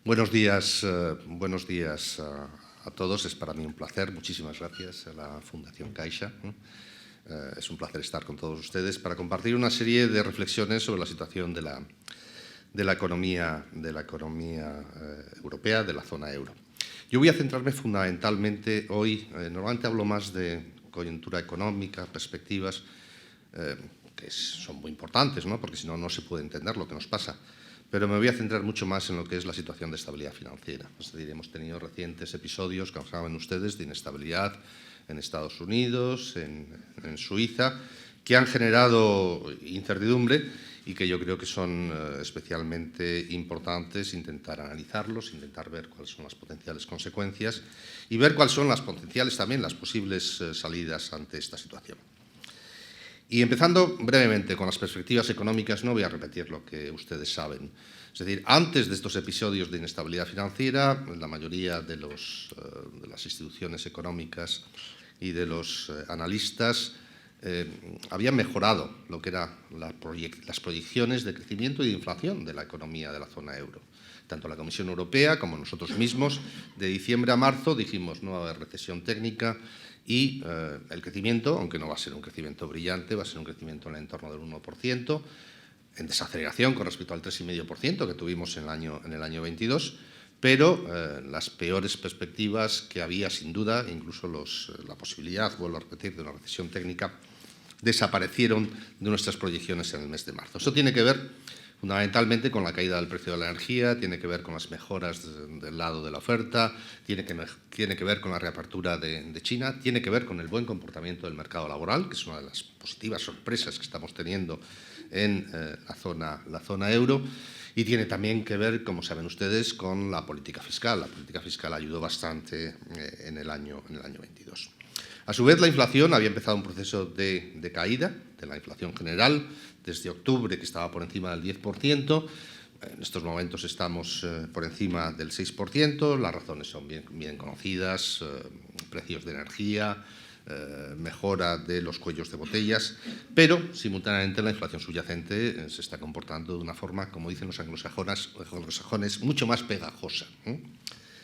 Buenos días a todos. Es para mí un placer. Muchísimas gracias a la Fundación Caixa. Es un placer estar con todos ustedes para compartir una serie de reflexiones sobre la situación de la economía europea, de la zona euro. Yo voy a centrarme fundamentalmente hoy, normalmente hablo más de coyuntura económica, perspectivas, que son muy importantes, ¿no? Porque si no, no se puede entender lo que nos pasa. Pero me voy a centrar mucho más en lo que es la situación de estabilidad financiera. Es decir, hemos tenido recientes episodios, como saben ustedes, de inestabilidad en Estados Unidos, en Suiza, que han generado incertidumbre y que yo creo que son especialmente importantes intentar analizarlos, intentar ver cuáles son las potenciales consecuencias y ver cuáles son las potenciales también, las posibles salidas ante esta situación. Y empezando brevemente con las perspectivas económicas, no voy a repetir lo que ustedes saben. Es decir, antes de estos episodios de inestabilidad financiera, la mayoría de las instituciones económicas y de los analistas habían mejorado lo que eran las proyecciones de crecimiento y de inflación de la economía de la zona euro. Tanto la Comisión Europea como nosotros mismos, de diciembre a marzo dijimos no va a haber recesión técnica y el crecimiento, aunque no va a ser un crecimiento brillante, va a ser un crecimiento en el entorno del 1%, en desaceleración con respecto al 3,5% que tuvimos en el año 22, pero las peores perspectivas que había, sin duda, incluso la posibilidad, vuelvo a repetir, de una recesión técnica, desaparecieron de nuestras proyecciones en el mes de marzo. Esto tiene que ver fundamentalmente con la caída del precio de la energía, tiene que ver con las mejoras del lado de la oferta, tiene que ver con la reapertura de China, tiene que ver con el buen comportamiento del mercado laboral, que es una de las positivas sorpresas que estamos teniendo en la zona euro, y tiene también que ver, como saben ustedes, con la política fiscal. La política fiscal ayudó bastante en el año 22. A su vez, la inflación había empezado un proceso de caída de la inflación general desde octubre, que estaba por encima del 10%. En estos momentos estamos por encima del 6%. Las razones son bien conocidas, precios de energía, mejora de los cuellos de botellas, pero simultáneamente la inflación subyacente se está comportando de una forma, como dicen los anglosajones, mucho más pegajosa.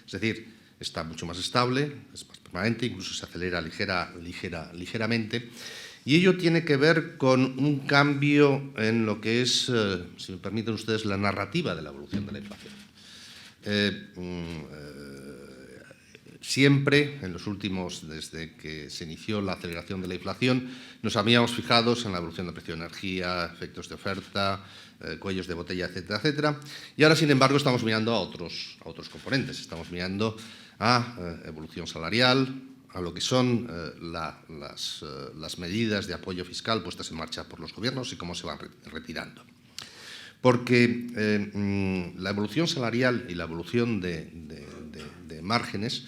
Es decir, está mucho más estable, es más permanente, incluso se acelera ligeramente. Y ello tiene que ver con un cambio en lo que es, si me permiten ustedes, la narrativa de la evolución de la inflación. Siempre, en los últimos, desde que se inició la aceleración de la inflación, nos habíamos fijado en la evolución del precio de energía, efectos de oferta, cuellos de botella, etcétera, etcétera. Y ahora, sin embargo, estamos mirando a otros componentes. Estamos mirando a evolución salarial, a lo que son las medidas de apoyo fiscal puestas en marcha por los gobiernos y cómo se van retirando. Porque la evolución salarial y la evolución de márgenes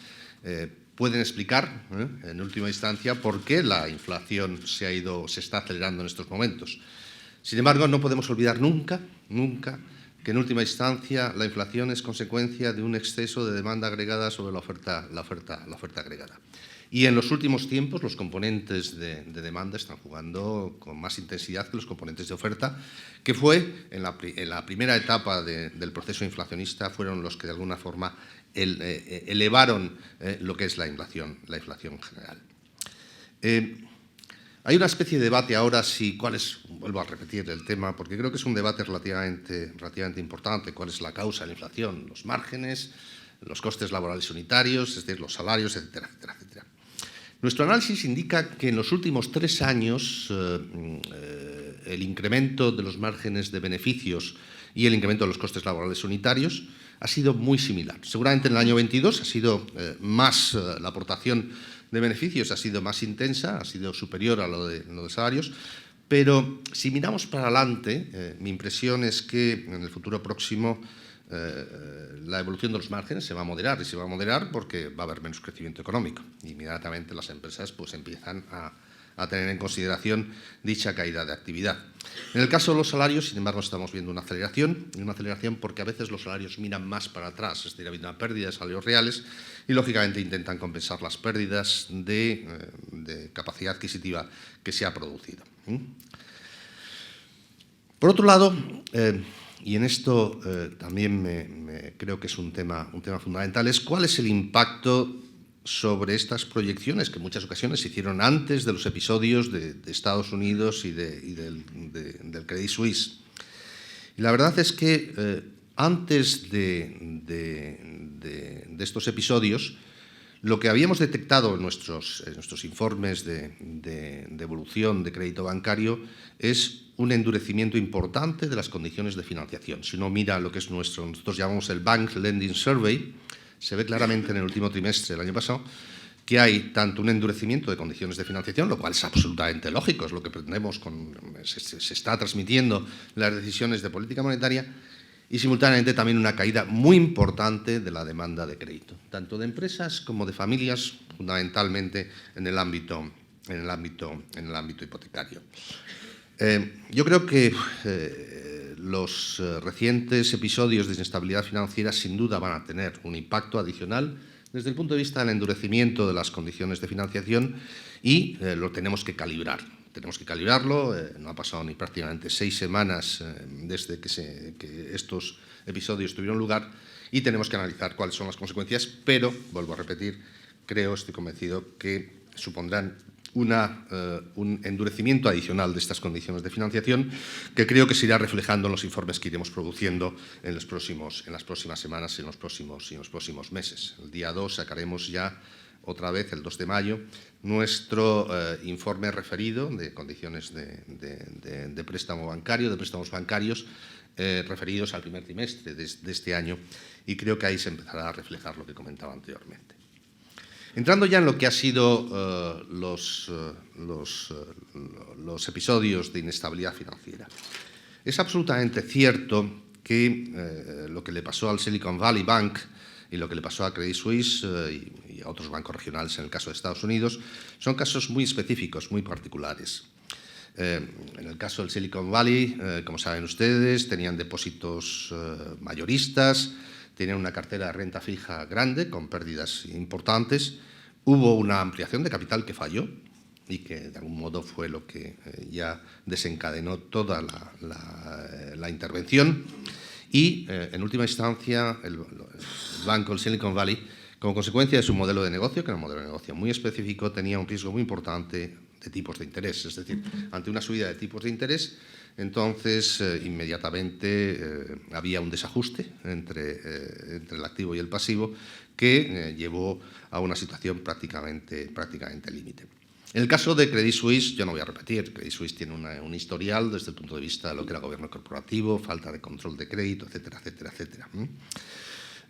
pueden explicar, en última instancia, por qué la inflación se está acelerando en estos momentos. Sin embargo, no podemos olvidar nunca que en última instancia la inflación es consecuencia de un exceso de demanda agregada sobre la oferta agregada. Y en los últimos tiempos los componentes de demanda están jugando con más intensidad que los componentes de oferta, que fue en la primera etapa del proceso inflacionista, fueron los que de alguna forma elevaron lo que es la inflación general. Hay una especie de debate ahora vuelvo a repetir el tema, porque creo que es un debate relativamente importante, cuál es la causa de la inflación, los márgenes, los costes laborales unitarios, es decir, los salarios, etcétera, etcétera, etcétera. Nuestro análisis indica que en los últimos 3 años el incremento de los márgenes de beneficios y el incremento de los costes laborales unitarios ha sido muy similar. Seguramente en el año 22 ha sido más la aportación de beneficios, ha sido más intensa, ha sido superior a lo de salarios, pero si miramos para adelante, mi impresión es que en el futuro próximo la evolución de los márgenes se va a moderar, y se va a moderar porque va a haber menos crecimiento económico. Inmediatamente las empresas empiezan a tener en consideración dicha caída de actividad. En el caso de los salarios, sin embargo, estamos viendo una aceleración porque a veces los salarios miran más para atrás, es decir, ha habido una pérdida de salarios reales y, lógicamente, intentan compensar las pérdidas de capacidad adquisitiva que se ha producido. Por otro lado, y en esto también creo que es un tema fundamental, es cuál es el impacto sobre estas proyecciones que en muchas ocasiones se hicieron antes de los episodios de Estados Unidos y del Credit Suisse. Y la verdad es que antes de estos episodios, lo que habíamos detectado en nuestros informes de evolución de crédito bancario es un endurecimiento importante de las condiciones de financiación. Si uno mira lo que es nosotros llamamos el Bank Lending Survey, se ve claramente en el último trimestre del año pasado que hay tanto un endurecimiento de condiciones de financiación, lo cual es absolutamente lógico, es lo que pretendemos, se está transmitiendo en las decisiones de política monetaria, y simultáneamente también una caída muy importante de la demanda de crédito, tanto de empresas como de familias, fundamentalmente en el ámbito hipotecario. Yo creo que los recientes episodios de inestabilidad financiera sin duda van a tener un impacto adicional desde el punto de vista del endurecimiento de las condiciones de financiación y lo tenemos que calibrar. Tenemos que calibrarlo, no ha pasado ni prácticamente 6 semanas desde que estos episodios tuvieron lugar y tenemos que analizar cuáles son las consecuencias, pero, vuelvo a repetir, estoy convencido que supondrán un endurecimiento adicional de estas condiciones de financiación que creo que se irá reflejando en los informes que iremos produciendo en las próximas semanas y en los próximos meses. El día 2 sacaremos ya otra vez, el 2 de mayo, nuestro informe referido de condiciones de préstamo bancario, de préstamos bancarios referidos al primer trimestre de este año, y creo que ahí se empezará a reflejar lo que comentaba anteriormente. Entrando ya en lo que han sido los episodios de inestabilidad financiera, es absolutamente cierto que lo que le pasó al Silicon Valley Bank y lo que le pasó a Credit Suisse y a otros bancos regionales en el caso de Estados Unidos son casos muy específicos, muy particulares. En el caso del Silicon Valley, como saben ustedes, tenían depósitos mayoristas, tenían una cartera de renta fija grande con pérdidas importantes. Hubo una ampliación de capital que falló y que de algún modo fue lo que ya desencadenó toda la intervención. Y, en última instancia, el banco, el Silicon Valley, como consecuencia de su modelo de negocio, que era un modelo de negocio muy específico, tenía un riesgo muy importante de tipos de interés. Es decir, ante una subida de tipos de interés, entonces inmediatamente había un desajuste entre el activo y el pasivo que llevó a una situación prácticamente límite. En el caso de Credit Suisse, yo no voy a repetir, Credit Suisse tiene un historial desde el punto de vista de lo que era gobierno corporativo, falta de control de crédito, etcétera, etcétera, etcétera.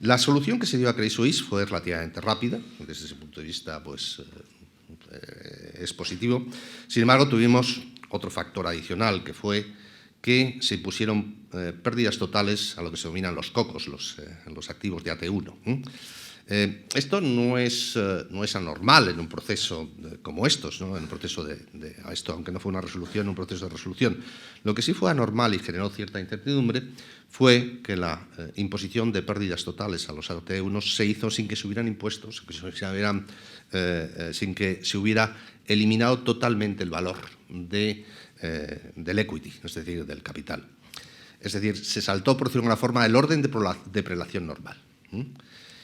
La solución que se dio a Credit Suisse fue relativamente rápida, desde ese punto de vista pues, es positivo. Sin embargo, tuvimos otro factor adicional, que fue que se impusieron pérdidas totales a lo que se denominan los COCOs, los activos de AT1. Esto no es anormal en un proceso como estos, ¿no? En un proceso esto, aunque no fue una resolución, un proceso de resolución. Lo que sí fue anormal y generó cierta incertidumbre fue que la imposición de pérdidas totales a los AT1 se hizo sin que se hubieran impuestos, sin que se hubiera eliminado totalmente el valor del equity, es decir, del capital. Es decir, se saltó, por decirlo de alguna forma, el orden de prelación normal.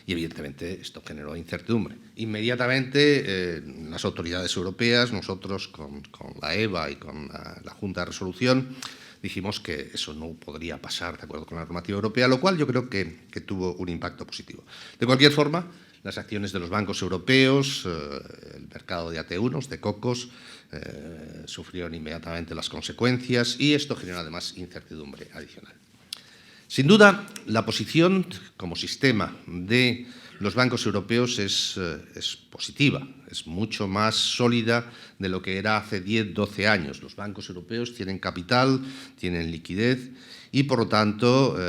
Y, evidentemente, esto generó incertidumbre. Inmediatamente, las autoridades europeas, nosotros con la EBA y con la Junta de Resolución, dijimos que eso no podría pasar de acuerdo con la normativa europea, lo cual yo creo que tuvo un impacto positivo. De cualquier forma, las acciones de los bancos europeos, el mercado de AT1, de COCOs, sufrieron inmediatamente las consecuencias y esto generó además incertidumbre adicional. Sin duda, la posición como sistema de los bancos europeos es positiva, es mucho más sólida de lo que era hace 10, 12 años. Los bancos europeos tienen capital, tienen liquidez y, por lo tanto,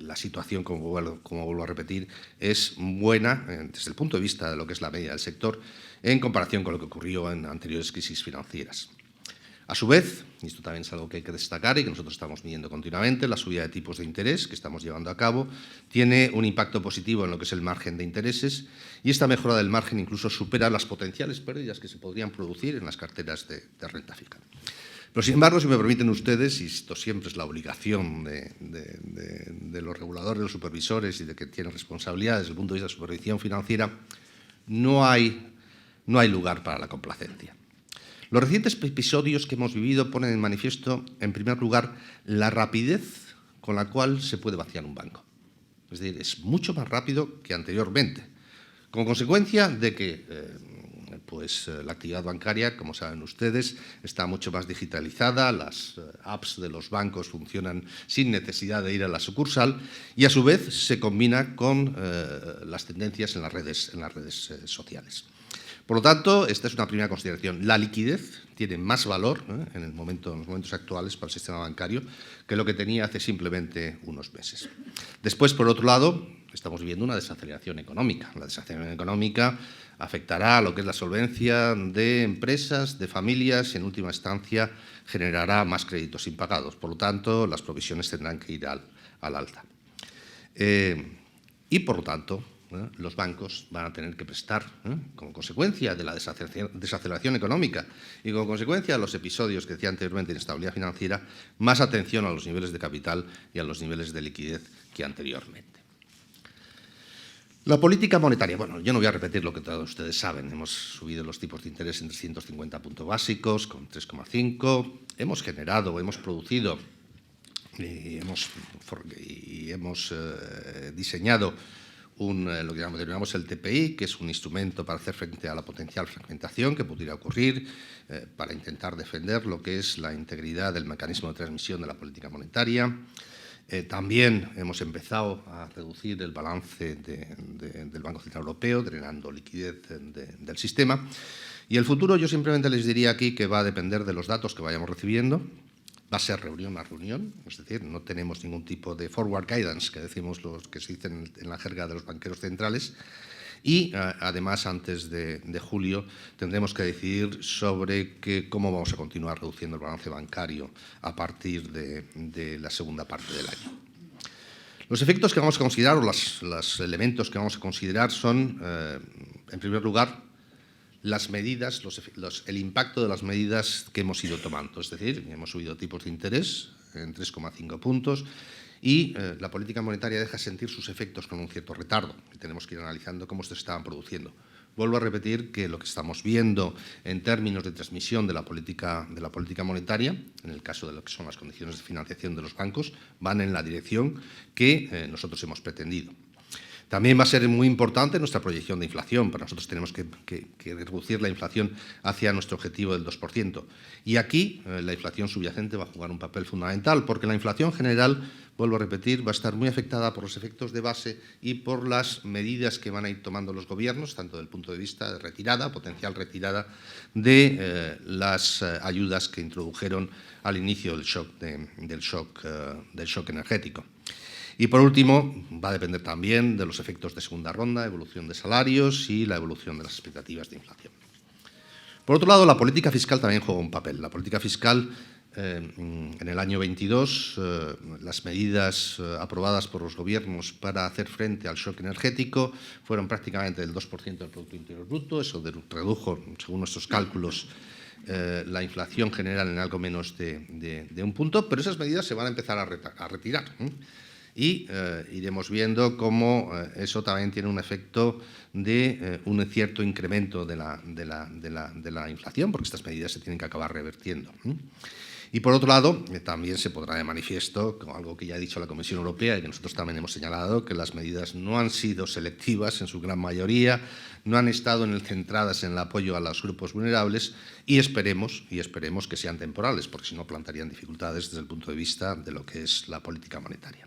la situación, como vuelvo a repetir, es buena desde el punto de vista de lo que es la media del sector en comparación con lo que ocurrió en anteriores crisis financieras. A su vez, y esto también es algo que hay que destacar y que nosotros estamos midiendo continuamente, la subida de tipos de interés que estamos llevando a cabo tiene un impacto positivo en lo que es el margen de intereses y esta mejora del margen incluso supera las potenciales pérdidas que se podrían producir en las carteras de renta fija. Pero, sin embargo, si me permiten ustedes, y esto siempre es la obligación de los reguladores, de los supervisores y de que tienen responsabilidades desde el punto de vista de supervisión financiera, no hay lugar para la complacencia. Los recientes episodios que hemos vivido ponen en manifiesto, en primer lugar, la rapidez con la cual se puede vaciar un banco. Es decir, es mucho más rápido que anteriormente, como consecuencia de que la actividad bancaria, como saben ustedes, está mucho más digitalizada, las apps de los bancos funcionan sin necesidad de ir a la sucursal y, a su vez, se combina con las tendencias en las redes sociales. Por lo tanto, esta es una primera consideración. La liquidez tiene más valor en los momentos actuales para el sistema bancario que lo que tenía hace simplemente unos meses. Después, por otro lado, estamos viviendo una desaceleración económica. La desaceleración económica afectará a lo que es la solvencia de empresas, de familias y, en última instancia, generará más créditos impagados. Por lo tanto, las provisiones tendrán que ir al alza. Y, por lo tanto, los bancos van a tener que prestar, como consecuencia de la desaceleración económica y como consecuencia de los episodios que decía anteriormente de inestabilidad financiera, más atención a los niveles de capital y a los niveles de liquidez que anteriormente. La política monetaria. Bueno, yo no voy a repetir lo que todos ustedes saben. Hemos subido los tipos de interés en 350 puntos básicos, con 3,5. Hemos generado, hemos producido y hemos diseñado lo que denominamos el TPI, que es un instrumento para hacer frente a la potencial fragmentación que pudiera ocurrir, para intentar defender lo que es la integridad del mecanismo de transmisión de la política monetaria. También hemos empezado a reducir el balance del Banco Central Europeo, drenando liquidez del sistema. Y el futuro, yo simplemente les diría aquí que va a depender de los datos que vayamos recibiendo. Va a ser reunión a reunión, es decir, no tenemos ningún tipo de forward guidance, que decimos los que se dicen en la jerga de los banqueros centrales. Y, además, antes de julio tendremos que decidir sobre cómo vamos a continuar reduciendo el balance bancario a partir de la segunda parte del año. Los efectos que vamos a considerar, o los elementos que vamos a considerar son, en primer lugar, las medidas, el impacto de las medidas que hemos ido tomando. Es decir, hemos subido tipos de interés en 3,5 puntos y la política monetaria deja sentir sus efectos con un cierto retardo. Y tenemos que ir analizando cómo se estaban produciendo. Vuelvo a repetir que lo que estamos viendo en términos de transmisión de la política monetaria, en el caso de lo que son las condiciones de financiación de los bancos, van en la dirección que nosotros hemos pretendido. También va a ser muy importante nuestra proyección de inflación. Para nosotros tenemos que reducir la inflación hacia nuestro objetivo del 2%. Y aquí la inflación subyacente va a jugar un papel fundamental, porque la inflación general, vuelvo a repetir, va a estar muy afectada por los efectos de base y por las medidas que van a ir tomando los gobiernos, tanto desde el punto de vista de retirada, potencial retirada, de las ayudas que introdujeron al inicio del shock energético. Y, por último, va a depender también de los efectos de segunda ronda, evolución de salarios y la evolución de las expectativas de inflación. Por otro lado, la política fiscal también juega un papel. La política fiscal, en el año 22, las medidas aprobadas por los gobiernos para hacer frente al shock energético fueron prácticamente del 2% del Producto Interior Bruto. Eso redujo, según nuestros cálculos, la inflación general en algo menos de un punto, pero esas medidas se van a empezar a retirar. Y iremos viendo cómo eso también tiene un efecto de un cierto incremento de la inflación, porque estas medidas se tienen que acabar revertiendo. Y, por otro lado, también se pondrá de manifiesto, como algo que ya ha dicho la Comisión Europea y que nosotros también hemos señalado, que las medidas no han sido selectivas en su gran mayoría, no han estado centradas en el apoyo a los grupos vulnerables y esperemos que sean temporales, porque si no plantearían dificultades desde el punto de vista de lo que es la política monetaria.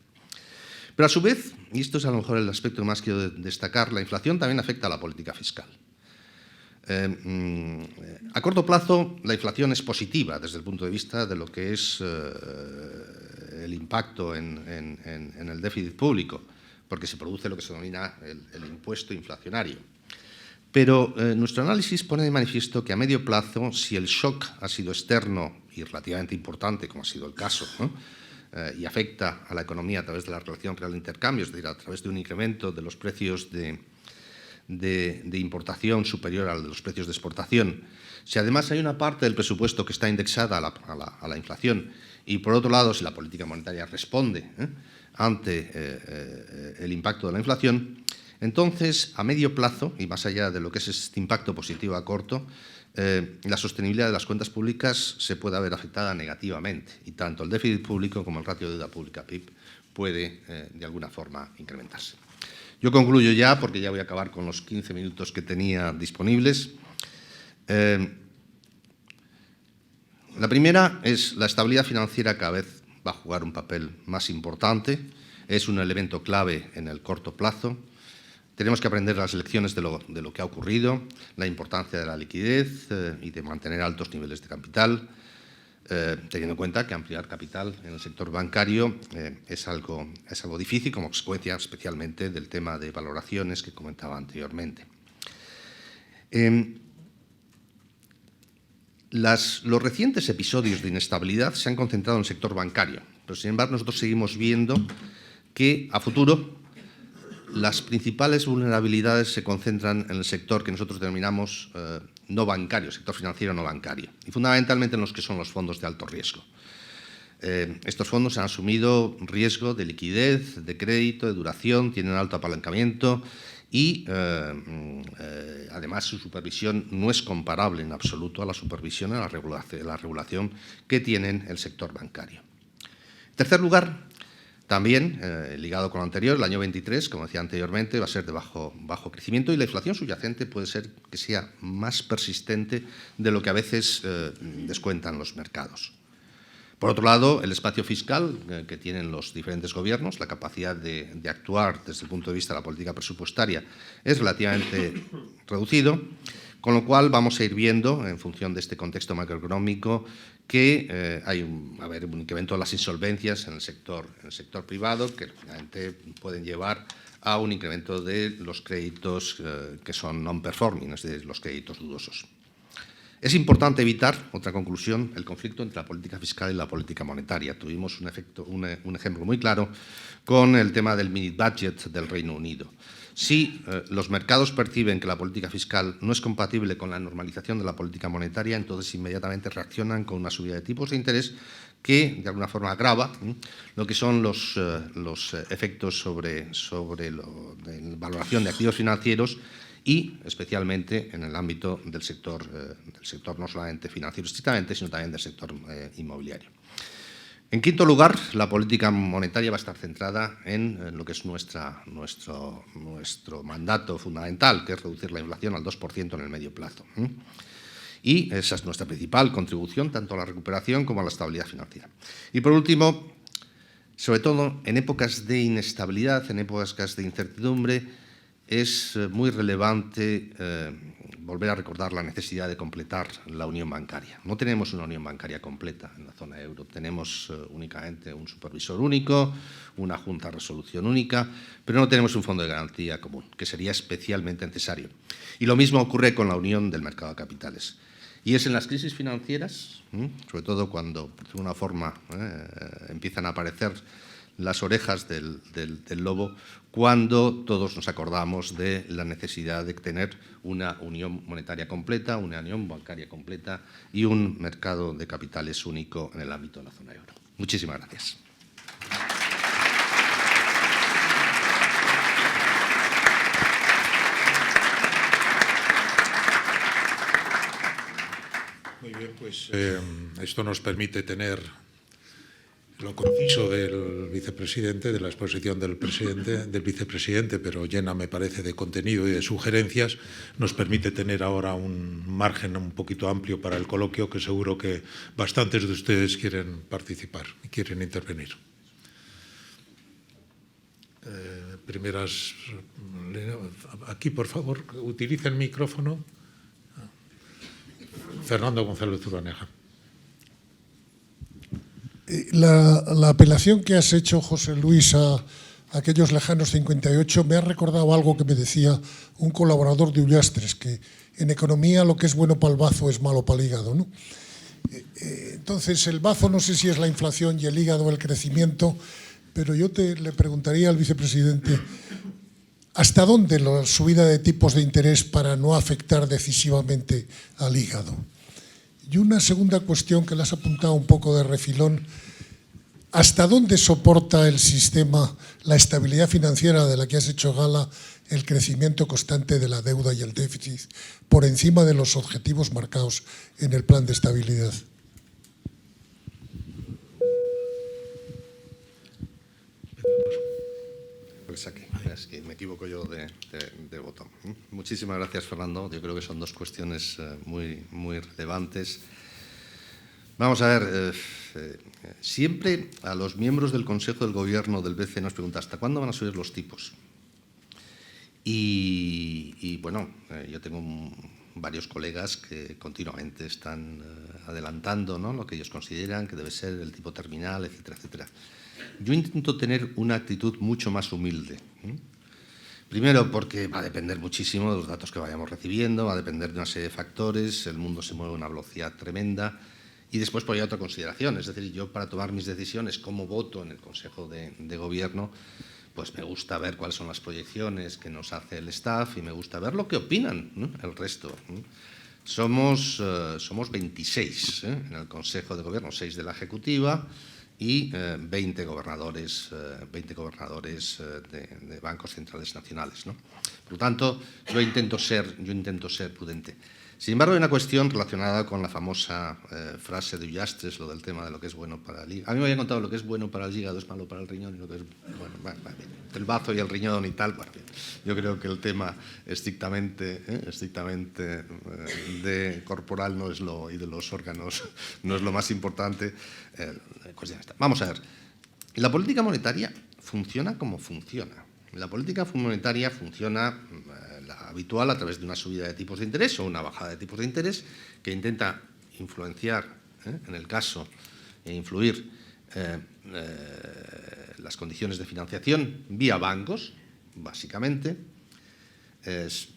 Pero, a su vez, y esto es a lo mejor el aspecto que más quiero destacar, la inflación también afecta a la política fiscal. A corto plazo, la inflación es positiva desde el punto de vista de lo que es el impacto en el déficit público, porque se produce lo que se denomina el impuesto inflacionario. Pero nuestro análisis pone de manifiesto que a medio plazo, si el shock ha sido externo y relativamente importante, como ha sido el caso, y afecta a la economía a través de la relación real de intercambio, es decir, a través de un incremento de los precios de de importación superior al de los precios de exportación, si además hay una parte del presupuesto que está indexada a la inflación y, por otro lado, si la política monetaria responde ante el impacto de la inflación, entonces, a medio plazo, y más allá de lo que es este impacto positivo a corto, la sostenibilidad de las cuentas públicas se puede ver afectada negativamente, y tanto el déficit público como el ratio de deuda pública PIB puede, de alguna forma, incrementarse. Yo concluyo ya, porque ya voy a acabar con los 15 minutos que tenía disponibles. La primera es la estabilidad financiera. Cada vez va a jugar un papel más importante, es un elemento clave en el corto plazo. Tenemos que aprender las lecciones de lo que ha ocurrido, la importancia de la liquidez y de mantener altos niveles de capital, teniendo en cuenta que ampliar capital en el sector bancario es algo difícil, como consecuencia especialmente del tema de valoraciones que comentaba anteriormente. Los recientes episodios de inestabilidad se han concentrado en el sector bancario, pero sin embargo nosotros seguimos viendo que a futuro las principales vulnerabilidades se concentran en el sector que nosotros denominamos no bancario, sector financiero no bancario, y fundamentalmente en los que son los fondos de alto riesgo. Estos fondos han asumido riesgo de liquidez, de crédito, de duración, tienen alto apalancamiento y, además, su supervisión no es comparable en absoluto a la supervisión y a la regulación que tienen el sector bancario. En tercer lugar, también, ligado con lo anterior, el año 23, como decía anteriormente, va a ser de bajo crecimiento y la inflación subyacente puede ser que sea más persistente de lo que a veces descuentan los mercados. Por otro lado, el espacio fiscal que tienen los diferentes gobiernos, la capacidad de actuar desde el punto de vista de la política presupuestaria es relativamente reducido, con lo cual vamos a ir viendo, en función de este contexto macroeconómico, que hay un incremento de las insolvencias en el sector privado, que finalmente pueden llevar a un incremento de los créditos que son non-performing, es decir, los créditos dudosos. Es importante evitar, otra conclusión, el conflicto entre la política fiscal y la política monetaria. Tuvimos un ejemplo muy claro con el tema del mini budget del Reino Unido. Si los mercados perciben que la política fiscal no es compatible con la normalización de la política monetaria, entonces inmediatamente reaccionan con una subida de tipos de interés que, de alguna forma, agrava lo que son los efectos sobre la valoración de activos financieros y, especialmente, en el ámbito del sector no solamente financiero estrictamente, sino también del sector inmobiliario. En quinto lugar, la política monetaria va a estar centrada en lo que es nuestro mandato fundamental, que es reducir la inflación al 2% en el medio plazo. Y esa es nuestra principal contribución, tanto a la recuperación como a la estabilidad financiera. Y por último, sobre todo en épocas de inestabilidad, en épocas de incertidumbre, es muy relevante volver a recordar la necesidad de completar la unión bancaria. No tenemos una unión bancaria completa en la zona euro, tenemos únicamente un supervisor único, una junta de resolución única, pero no tenemos un fondo de garantía común, que sería especialmente necesario. Y lo mismo ocurre con la unión del mercado de capitales. Y es en las crisis financieras, sobre todo cuando de alguna forma empiezan a aparecer las orejas del lobo, cuando todos nos acordamos de la necesidad de tener una unión monetaria completa, una unión bancaria completa y un mercado de capitales único en el ámbito de la zona euro. Muchísimas gracias. Muy bien, pues esto nos permite tener lo conciso del vicepresidente, de la exposición del vicepresidente, pero llena, me parece, de contenido y de sugerencias, nos permite tener ahora un margen un poquito amplio para el coloquio, que seguro que bastantes de ustedes quieren participar y quieren intervenir. Aquí, por favor, utilice el micrófono. Fernando González Urbaneja. La apelación que has hecho, José Luis, a aquellos lejanos 58 me ha recordado algo que me decía un colaborador de Ullastres, que en economía lo que es bueno para el bazo es malo para el hígado, ¿no? Entonces, el bazo no sé si es la inflación y el hígado el crecimiento, pero yo le preguntaría al vicepresidente, ¿hasta dónde la subida de tipos de interés para no afectar decisivamente al hígado? Y una segunda cuestión que le has apuntado un poco de refilón: ¿hasta dónde soporta el sistema la estabilidad financiera de la que has hecho gala, el crecimiento constante de la deuda y el déficit por encima de los objetivos marcados en el plan de estabilidad? Pues aquí, es que me equivoco yo de botón. Muchísimas gracias, Fernando. Yo creo que son dos cuestiones muy relevantes. Vamos a ver, siempre a los miembros del Consejo del Gobierno del BCE nos pregunta ¿hasta cuándo van a subir los tipos? Y bueno, yo tengo varios colegas que continuamente están adelantando, ¿no?, lo que ellos consideran que debe ser el tipo terminal, etcétera, etcétera. Yo intento tener una actitud mucho más humilde. Primero, porque va a depender muchísimo de los datos que vayamos recibiendo, va a depender de una serie de factores, el mundo se mueve a una velocidad tremenda. Y después, pues, hay otra consideración, es decir, yo para tomar mis decisiones como voto en el Consejo de Gobierno, pues me gusta ver cuáles son las proyecciones que nos hace el staff y me gusta ver lo que opinan, ¿no?, el resto. Somos 26 en el Consejo de Gobierno, 6 de la Ejecutiva y 20 gobernadores de bancos centrales nacionales, ¿no? Por lo tanto, yo intento ser prudente. Sin embargo, hay una cuestión relacionada con la famosa frase de Ullastres, lo del tema de lo que es bueno para el hígado. A mí me habían contado lo que es bueno para el hígado es malo para el riñón, y lo que es bueno, el bazo y el riñón y tal. Bueno, yo creo que el tema estrictamente de corporal no es y de los órganos no es lo más importante. Pues ya está. Vamos a ver. La política monetaria funciona como funciona. La política monetaria funciona la habitual a través de una subida de tipos de interés o una bajada de tipos de interés que intenta influenciar, en el caso, e influir las condiciones de financiación vía bancos, básicamente.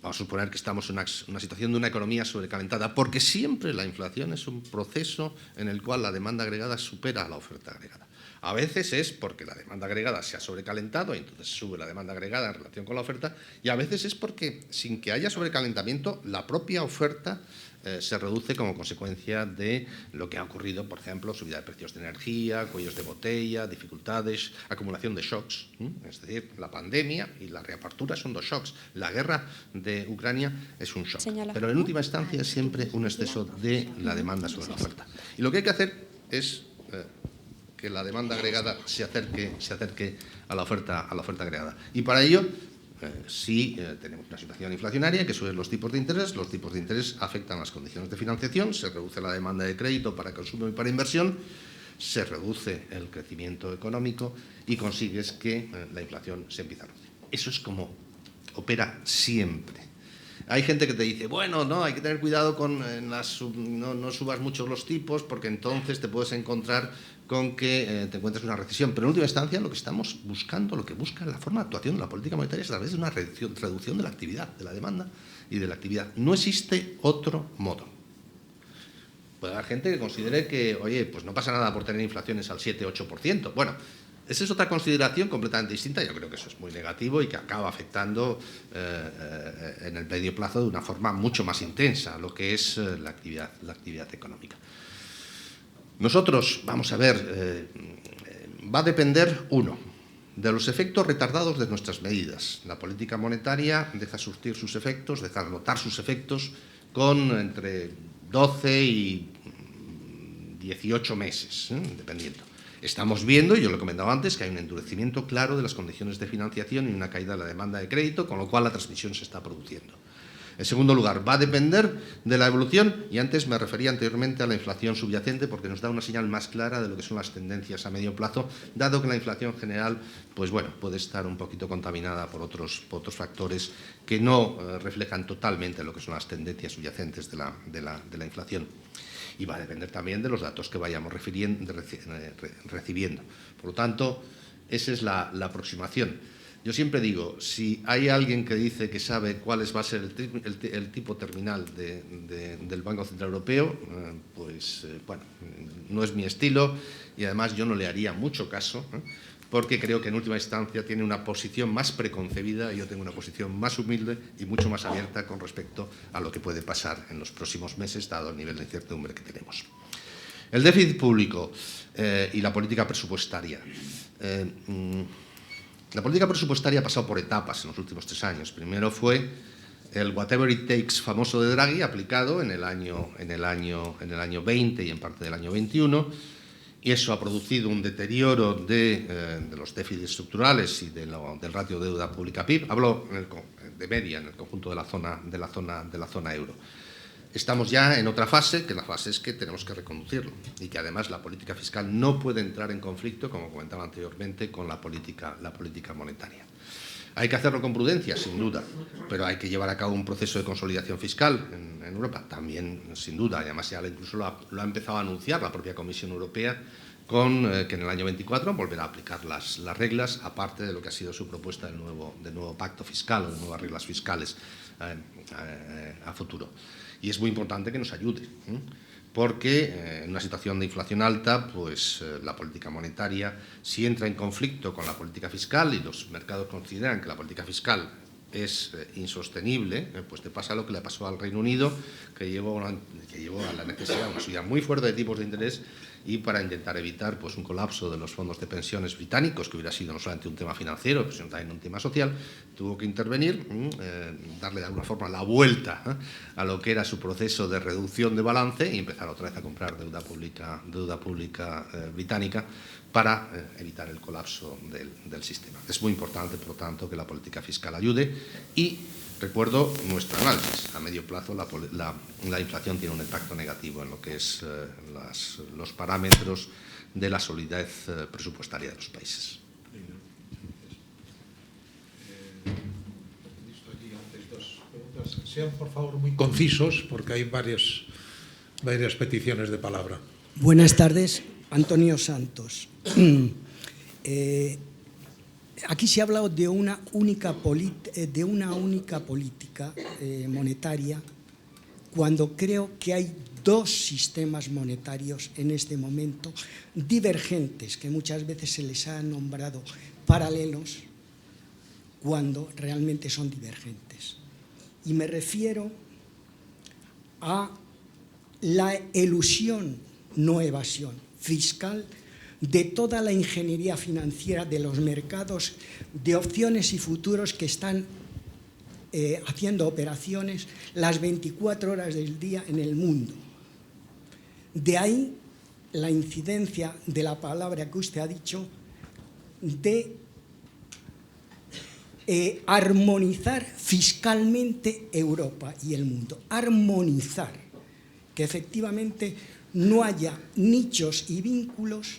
Vamos a suponer que estamos en una situación de una economía sobrecalentada, porque siempre la inflación es un proceso en el cual la demanda agregada supera a la oferta agregada. A veces es porque la demanda agregada se ha sobrecalentado y entonces sube la demanda agregada en relación con la oferta, y a veces es porque, sin que haya sobrecalentamiento, la propia oferta se reduce como consecuencia de lo que ha ocurrido, por ejemplo, subida de precios de energía, cuellos de botella, dificultades, acumulación de shocks. Es decir, la pandemia y la reapertura son dos shocks. La guerra de Ucrania es un shock. Pero en última instancia es siempre un exceso de la demanda sobre la oferta. Y lo que hay que hacer es que la demanda agregada se acerque a la oferta agregada. Y para ello, sí tenemos una situación inflacionaria que suben los tipos de interés afectan las condiciones de financiación, se reduce la demanda de crédito para consumo y para inversión, se reduce el crecimiento económico y consigues que la inflación se empiece a reducir. Eso es como opera siempre. Hay gente que te dice, bueno, no, hay que tener cuidado con no subas mucho los tipos porque entonces te puedes encontrar con que te encuentres una recesión. Pero en última instancia lo que estamos buscando, lo que busca la forma de actuación de la política monetaria es a través de una reducción de la actividad, de la demanda y de la actividad. No existe otro modo. Puede haber gente que considere que, oye, pues no pasa nada por tener inflaciones al 7-8%. Bueno, esa es otra consideración completamente distinta. Yo creo que eso es muy negativo y que acaba afectando en el medio plazo de una forma mucho más intensa lo que es la actividad económica. Nosotros, vamos a ver, va a depender, uno, de los efectos retardados de nuestras medidas. La política monetaria deja surtir sus efectos, deja notar sus efectos con entre 12 y 18 meses, dependiendo. Estamos viendo, y yo lo he comentado antes, que hay un endurecimiento claro de las condiciones de financiación y una caída de la demanda de crédito, con lo cual la transmisión se está produciendo. En segundo lugar, va a depender de la evolución, y antes me refería anteriormente a la inflación subyacente, porque nos da una señal más clara de lo que son las tendencias a medio plazo, dado que la inflación general, pues bueno, puede estar un poquito contaminada por otros factores que no reflejan totalmente lo que son las tendencias subyacentes de la inflación. Y va a depender también de los datos que vayamos recibiendo. Por lo tanto, esa es la aproximación. Yo siempre digo, si hay alguien que dice que sabe cuál va a ser el tipo terminal del Banco Central Europeo, pues bueno, no es mi estilo y además yo no le haría mucho caso, porque creo que en última instancia tiene una posición más preconcebida y yo tengo una posición más humilde y mucho más abierta con respecto a lo que puede pasar en los próximos meses, dado el nivel de incertidumbre que tenemos. El déficit público y la política presupuestaria. La política presupuestaria ha pasado por etapas en los últimos 3 años. Primero fue el whatever it takes famoso de Draghi, aplicado en el año 20 y en parte del año 21, y eso ha producido un deterioro de los déficits estructurales y del ratio de deuda pública PIB. Hablo de media en el conjunto de la zona euro. Estamos ya en otra fase, que la fase es que tenemos que reconducirlo y que además la política fiscal no puede entrar en conflicto, como comentaba anteriormente, con la política monetaria. Hay que hacerlo con prudencia, sin duda, pero hay que llevar a cabo un proceso de consolidación fiscal en Europa, también, sin duda, y además ya incluso lo ha empezado a anunciar la propia Comisión Europea, con que en el año 24 volverá a aplicar las reglas, aparte de lo que ha sido su propuesta del nuevo pacto fiscal o de nuevas reglas fiscales a futuro. Y es muy importante que nos ayude, porque en una situación de inflación alta, pues la política monetaria, si entra en conflicto con la política fiscal y los mercados consideran que la política fiscal es insostenible, pues te pasa lo que le pasó al Reino Unido, que llevó a la necesidad de una subida muy fuerte de tipos de interés, y para intentar evitar pues un colapso de los fondos de pensiones británicos, que hubiera sido no solamente un tema financiero, sino también un tema social, tuvo que intervenir, darle de alguna forma la vuelta a lo que era su proceso de reducción de balance y empezar otra vez a comprar deuda pública británica para evitar el colapso del sistema. Es muy importante, por lo tanto, que la política fiscal ayude y recuerdo nuestro análisis. A medio plazo la inflación tiene un impacto negativo en lo que es los parámetros de la solidez presupuestaria de los países. Sean, por favor, muy concisos, porque hay varias peticiones de palabra. Buenas tardes, Antonio Santos. Aquí se ha hablado de una única política monetaria, cuando creo que hay 2 sistemas monetarios en este momento divergentes, que muchas veces se les ha nombrado paralelos, cuando realmente son divergentes. Y me refiero a la elusión, no evasión, fiscal de toda la ingeniería financiera de los mercados de opciones y futuros que están haciendo operaciones las 24 horas del día en el mundo. De ahí la incidencia de la palabra que usted ha dicho de armonizar fiscalmente Europa y el mundo. Armonizar, que efectivamente no haya nichos y vínculos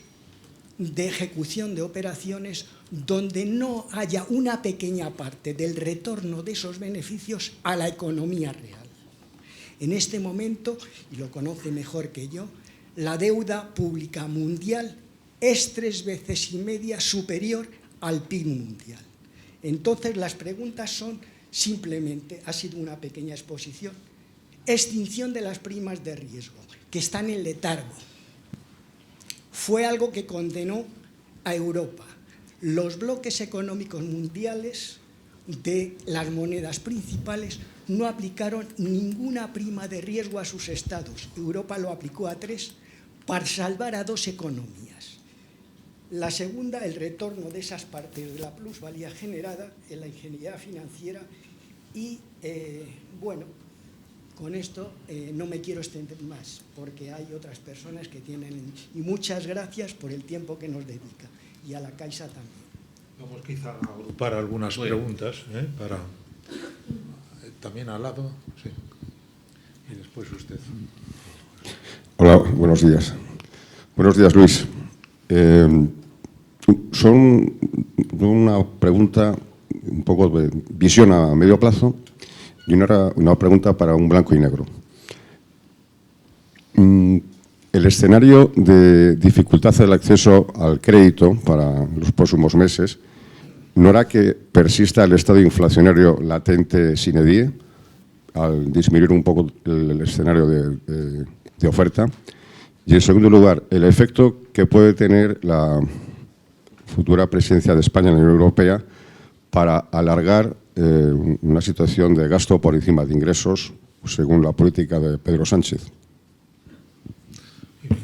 de ejecución de operaciones donde no haya una pequeña parte del retorno de esos beneficios a la economía real. En este momento, y lo conoce mejor que yo, la deuda pública mundial es 3,5 veces superior al PIB mundial. Entonces, las preguntas son simplemente, ha sido una pequeña exposición, extinción de las primas de riesgo, que están en letargo. Fue algo que condenó a Europa. Los bloques económicos mundiales de las monedas principales no aplicaron ninguna prima de riesgo a sus estados. Europa lo aplicó a 3 para salvar a 2 economías. La segunda, el retorno de esas partes de la plusvalía generada en la ingeniería financiera y, bueno, con esto no me quiero extender más, porque hay otras personas que tienen... Y muchas gracias por el tiempo que nos dedica, y a la Caixa también. Vamos quizá a agrupar algunas preguntas, para... También al lado, sí. Y después usted. Hola, buenos días. Buenos días, Luis. Son una pregunta un poco de visión a medio plazo y una pregunta para un blanco y negro. El escenario de dificultad del acceso al crédito para los próximos meses no hará que persista el estado inflacionario latente sine die, al disminuir un poco el escenario de oferta. Y, en segundo lugar, el efecto que puede tener la futura presidencia de España en la Unión Europea para alargar una situación de gasto por encima de ingresos, según la política de Pedro Sánchez?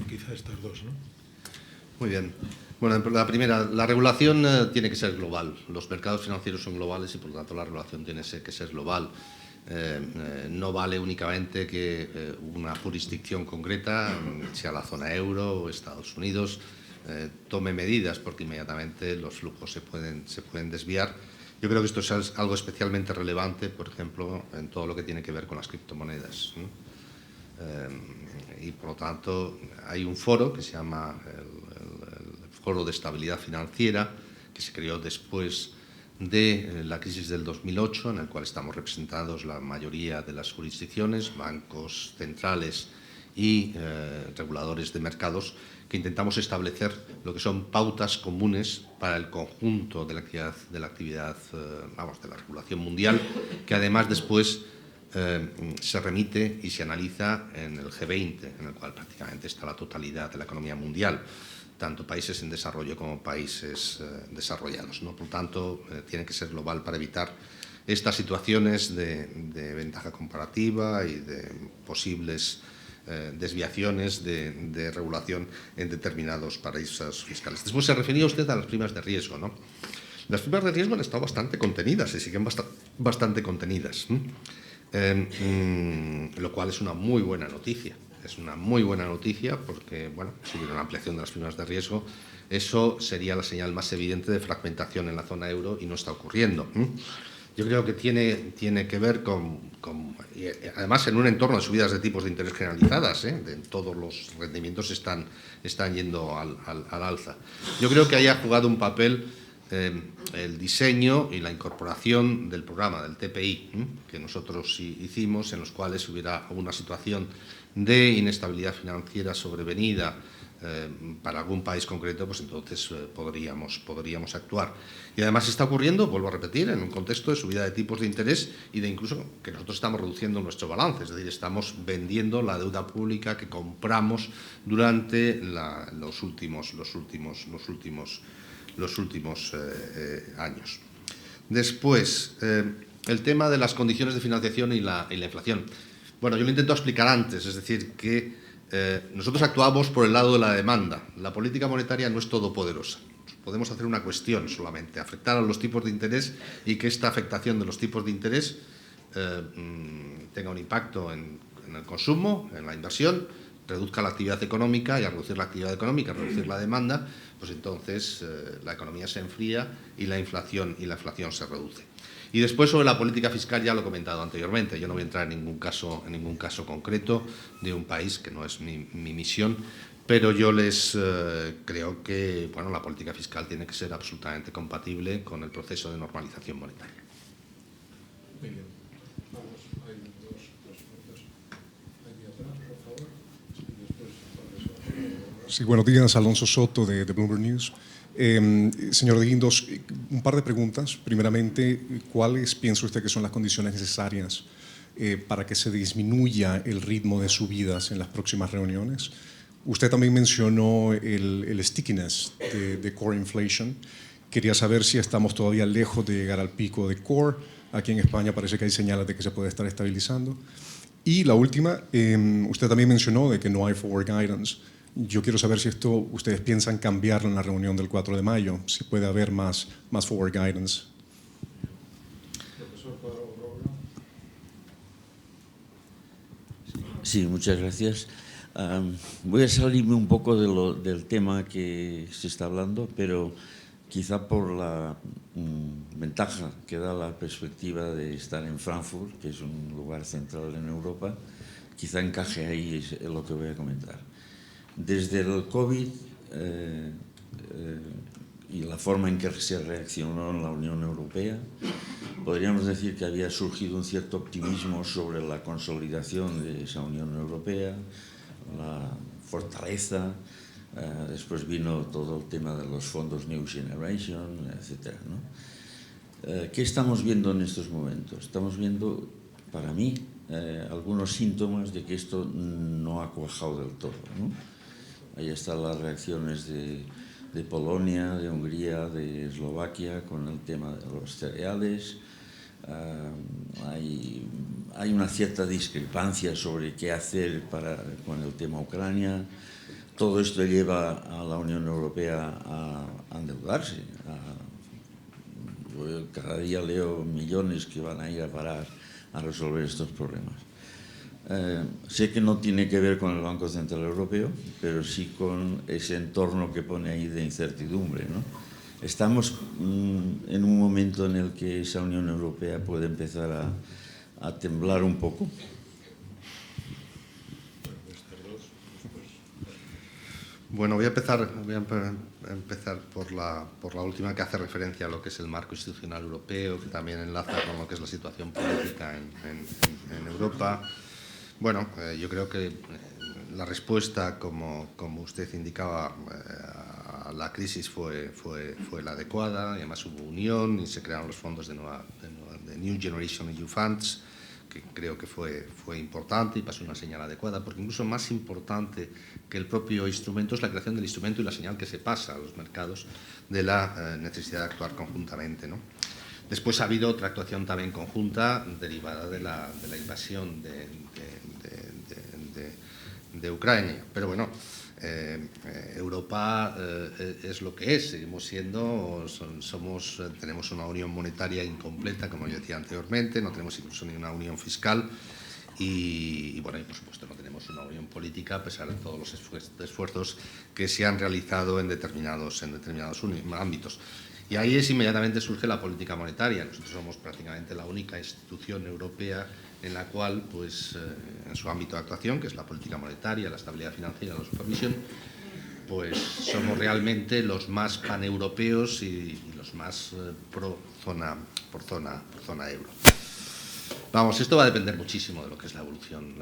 Quizá estas dos, ¿no? Muy bien. Bueno, la primera, la regulación tiene que ser global. Los mercados financieros son globales y, por lo tanto, la regulación tiene que ser global. No vale únicamente que una jurisdicción concreta, sea la zona euro o Estados Unidos, tome medidas, porque inmediatamente los flujos se pueden desviar. Yo creo que esto es algo especialmente relevante, por ejemplo, en todo lo que tiene que ver con las criptomonedas, ¿no? Y, por lo tanto, hay un foro que se llama el Foro de Estabilidad Financiera, que se creó después de la crisis del 2008, en el cual estamos representados la mayoría de las jurisdicciones, bancos centrales y reguladores de mercados, que intentamos establecer lo que son pautas comunes para el conjunto de la actividad, de la regulación mundial, que además después se remite y se analiza en el G20, en el cual prácticamente está la totalidad de la economía mundial, tanto países en desarrollo como países desarrollados, ¿no? Por tanto, tiene que ser global para evitar estas situaciones de ventaja comparativa y de posibles desviaciones de regulación en determinados paraísos fiscales. Después se refería usted a las primas de riesgo, ¿no? Las primas de riesgo han estado bastante contenidas y siguen bastante contenidas, lo cual es una muy buena noticia. Es una muy buena noticia porque, bueno, si hubiera una ampliación de las primas de riesgo, eso sería la señal más evidente de fragmentación en la zona euro y no está ocurriendo. Yo creo que tiene que ver y además en un entorno de subidas de tipos de interés generalizadas, todos los rendimientos están yendo al alza. Yo creo que ahí ha jugado un papel el diseño y la incorporación del programa, del TPI, que nosotros hicimos, en los cuales hubiera una situación de inestabilidad financiera sobrevenida para algún país concreto, pues entonces podríamos actuar. Y además está ocurriendo, vuelvo a repetir, en un contexto de subida de tipos de interés y de incluso que nosotros estamos reduciendo nuestro balance, es decir, estamos vendiendo la deuda pública que compramos durante los últimos años. Después, el tema de las condiciones de financiación y la inflación. Bueno, yo lo intento explicar antes, es decir, que nosotros actuamos por el lado de la demanda. La política monetaria no es todopoderosa. Podemos hacer una cuestión solamente, afectar a los tipos de interés y que esta afectación de los tipos de interés tenga un impacto en el consumo, en la inversión, reduzca la actividad económica, y al reducir la actividad económica, reducir la demanda, pues entonces la economía se enfría y la inflación se reduce. Y después, sobre la política fiscal, ya lo he comentado anteriormente. Yo no voy a entrar en ningún caso concreto de un país, que no es mi misión, pero yo creo que la política fiscal tiene que ser absolutamente compatible con el proceso de normalización monetaria. Muy bien. Vamos, hay dos preguntas. Aquí atrás, por favor. Sí, buenos días, Alonso Soto de Bloomberg News. Señor de Guindos, un par de preguntas. Primeramente, ¿cuáles piensa usted que son las condiciones necesarias para que se disminuya el ritmo de subidas en las próximas reuniones? Usted también mencionó el stickiness de core inflation. Quería saber si estamos todavía lejos de llegar al pico de core. Aquí en España parece que hay señales de que se puede estar estabilizando. Y la última, usted también mencionó de que no hay forward guidance. Yo quiero saber si esto ustedes piensan cambiarlo en la reunión del 4 de mayo, si puede haber más forward guidance. Sí, muchas gracias. Voy a salirme un poco del tema que se está hablando, pero quizá por la ventaja que da la perspectiva de estar en Frankfurt, que es un lugar central en Europa, quizá encaje ahí lo que voy a comentar. Desde el COVID y la forma en que se reaccionó en la Unión Europea, podríamos decir que había surgido un cierto optimismo sobre la consolidación de esa Unión Europea, la fortaleza. Después vino todo el tema de los fondos New Generation, etc., ¿no? ¿Qué estamos viendo en estos momentos? Estamos viendo, para mí, algunos síntomas de que esto no ha cuajado del todo, ¿no? Ahí están las reacciones de de Polonia, de Hungría, de Eslovaquia, con el tema de los cereales. Hay una cierta discrepancia sobre qué hacer con el tema Ucrania. Todo esto lleva a la Unión Europea a endeudarse. Yo cada día leo millones que van a ir a parar a resolver estos problemas. Sé que no tiene que ver con el Banco Central Europeo, pero sí con ese entorno que pone ahí de incertidumbre, ¿no? Estamos en un momento en el que esa Unión Europea puede empezar a temblar un poco. Bueno, voy a empezar por la última, que hace referencia a lo que es el marco institucional europeo, que también enlaza con lo que es la situación política en Europa. Bueno, yo creo que la respuesta, como usted indicaba, a la crisis fue la adecuada, y además hubo unión y se crearon los fondos de New Generation EU Funds, que creo que fue importante y pasó una señal adecuada, porque incluso más importante que el propio instrumento es la creación del instrumento y la señal que se pasa a los mercados de la necesidad de actuar conjuntamente, ¿no? Después ha habido otra actuación también conjunta derivada de la invasión de Ucrania. Pero bueno, Europa es lo que es. Seguimos siendo, tenemos una unión monetaria incompleta, como yo decía anteriormente, no tenemos incluso ni una unión fiscal y bueno, y por supuesto no tenemos una unión política, a pesar de todos los esfuerzos que se han realizado en determinados ámbitos. Y ahí inmediatamente surge la política monetaria. Nosotros somos prácticamente la única institución europea en la cual, pues, en su ámbito de actuación, que es la política monetaria, la estabilidad financiera, la supervisión, pues somos realmente los más paneuropeos y los más por zona euro. Vamos, esto va a depender muchísimo de lo que es la evolución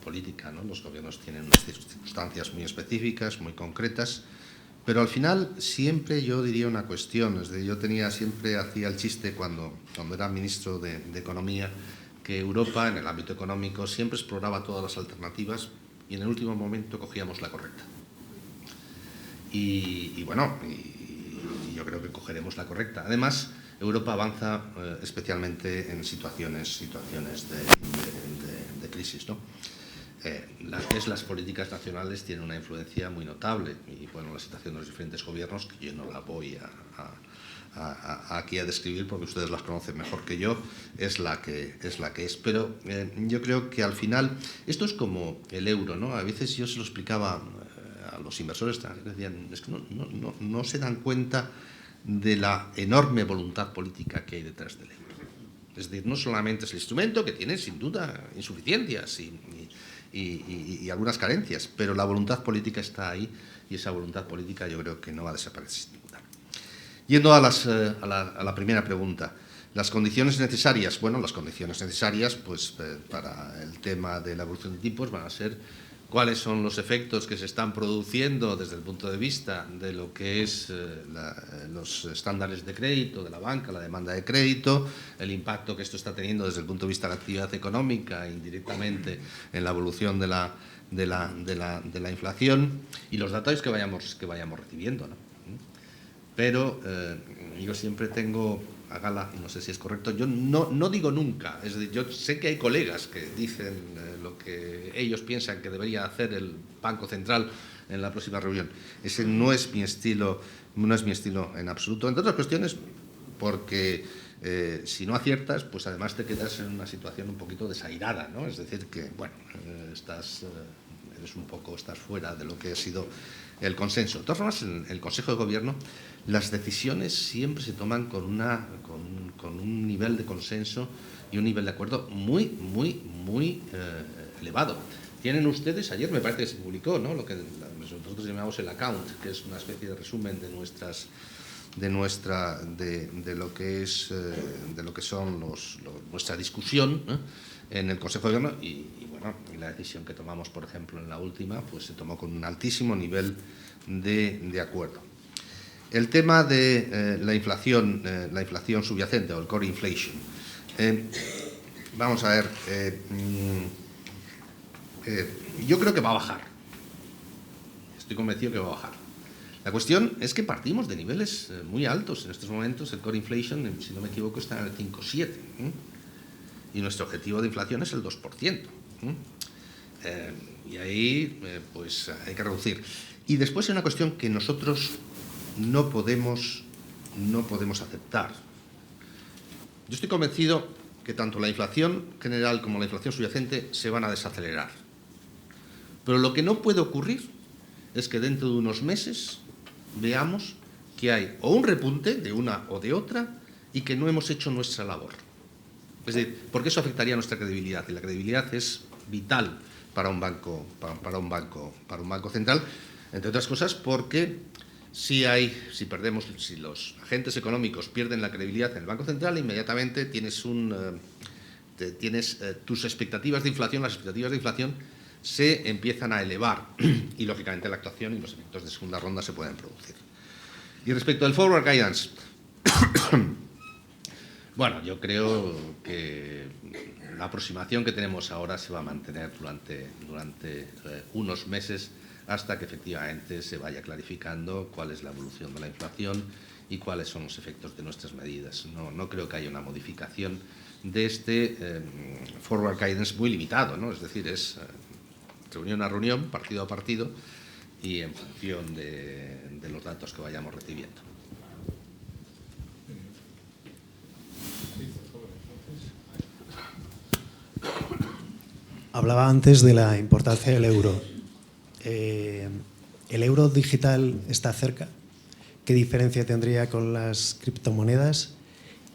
política, ¿no? Los gobiernos tienen unas circunstancias muy específicas, muy concretas. Pero al final siempre yo diría una cuestión, es decir, siempre hacía el chiste cuando era ministro de Economía, que Europa en el ámbito económico siempre exploraba todas las alternativas y en el último momento cogíamos la correcta. Y bueno, yo creo que cogeremos la correcta. Además, Europa avanza especialmente en situaciones de crisis, ¿no? Las políticas nacionales tienen una influencia muy notable y bueno, la situación de los diferentes gobiernos, que yo no la voy aquí a describir porque ustedes las conocen mejor que yo, es la que es. Pero yo creo que al final esto es como el euro, ¿no? A veces yo se lo explicaba a los inversores, decían, es que no se dan cuenta de la enorme voluntad política que hay detrás del euro. Es decir, no solamente es el instrumento, que tiene sin duda insuficiencias y algunas carencias, pero la voluntad política está ahí y esa voluntad política yo creo que no va a desaparecer sin duda. Yendo a la primera pregunta, las condiciones necesarias. Bueno, las condiciones necesarias pues, para el tema de la evolución de tipos van a ser cuáles son los efectos que se están produciendo desde el punto de vista de lo que es los estándares de crédito de la banca, la demanda de crédito, el impacto que esto está teniendo desde el punto de vista de la actividad económica indirectamente en la evolución de la inflación y los datos que vayamos recibiendo, ¿no? Pero yo siempre tengo a gala, y no sé si es correcto, yo no digo nunca, es decir, yo sé que hay colegas que dicen lo que ellos piensan que debería hacer el Banco Central en la próxima reunión. Ese no es mi estilo en absoluto, entre otras cuestiones porque si no aciertas, pues además te quedas en una situación un poquito desairada, ¿no? Es decir, que bueno, estás fuera de lo que ha sido el consenso. De todas formas, en el Consejo de Gobierno las decisiones siempre se toman con un nivel de consenso y un nivel de acuerdo muy elevado. Tienen ustedes, ayer me parece que se publicó, ¿no?, lo que nosotros llamamos el account, que es una especie de resumen de lo que son nuestra discusión, ¿no?, en el Consejo de Gobierno y bueno, y la decisión que tomamos, por ejemplo, en la última, pues se tomó con un altísimo nivel de acuerdo. El tema de la inflación subyacente o el core inflation. Vamos a ver, yo creo que va a bajar. Estoy convencido que va a bajar. La cuestión es que partimos de niveles muy altos. En estos momentos el core inflation, si no me equivoco, está en el 5,7. Y nuestro objetivo de inflación es el 2%. Y ahí pues hay que reducir. Y después hay una cuestión que nosotros no podemos aceptar. Yo estoy convencido que tanto la inflación general como la inflación subyacente se van a desacelerar. Pero lo que no puede ocurrir es que dentro de unos meses veamos que hay o un repunte de una o de otra y que no hemos hecho nuestra labor. Es decir, porque eso afectaría a nuestra credibilidad, y la credibilidad es vital para un banco central, entre otras cosas porque si los agentes económicos pierden la credibilidad en el Banco Central, inmediatamente tienes tus expectativas de inflación, las expectativas de inflación se empiezan a elevar y, lógicamente, la actuación y los efectos de segunda ronda se pueden producir. Y respecto al forward guidance, bueno, yo creo que la aproximación que tenemos ahora se va a mantener durante unos meses hasta que efectivamente se vaya clarificando cuál es la evolución de la inflación y cuáles son los efectos de nuestras medidas. No creo que haya una modificación de este forward guidance muy limitado, ¿no? Es decir, es reunión a reunión, partido a partido y en función de los datos que vayamos recibiendo. Hablaba antes de la importancia del euro. ¿El euro digital está cerca? ¿Qué diferencia tendría con las criptomonedas?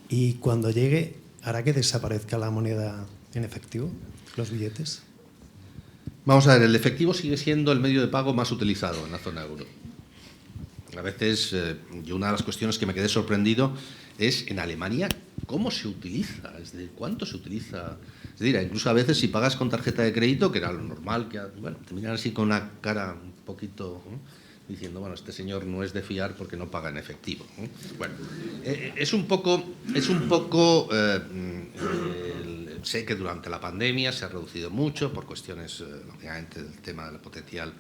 Y cuando llegue, ¿hará que desaparezca la moneda en efectivo, los billetes? Vamos a ver, el efectivo sigue siendo el medio de pago más utilizado en la zona euro. A veces, yo una de las cuestiones que me quedé sorprendido es en Alemania cómo se utiliza, es decir, cuánto se utiliza. Es decir, incluso a veces si pagas con tarjeta de crédito, que era lo normal, que bueno, te miran así con una cara un poquito diciendo, bueno, este señor no es de fiar porque no paga en efectivo. Bueno, es un poco sé que durante la pandemia se ha reducido mucho por cuestiones, lógicamente, del tema del potencial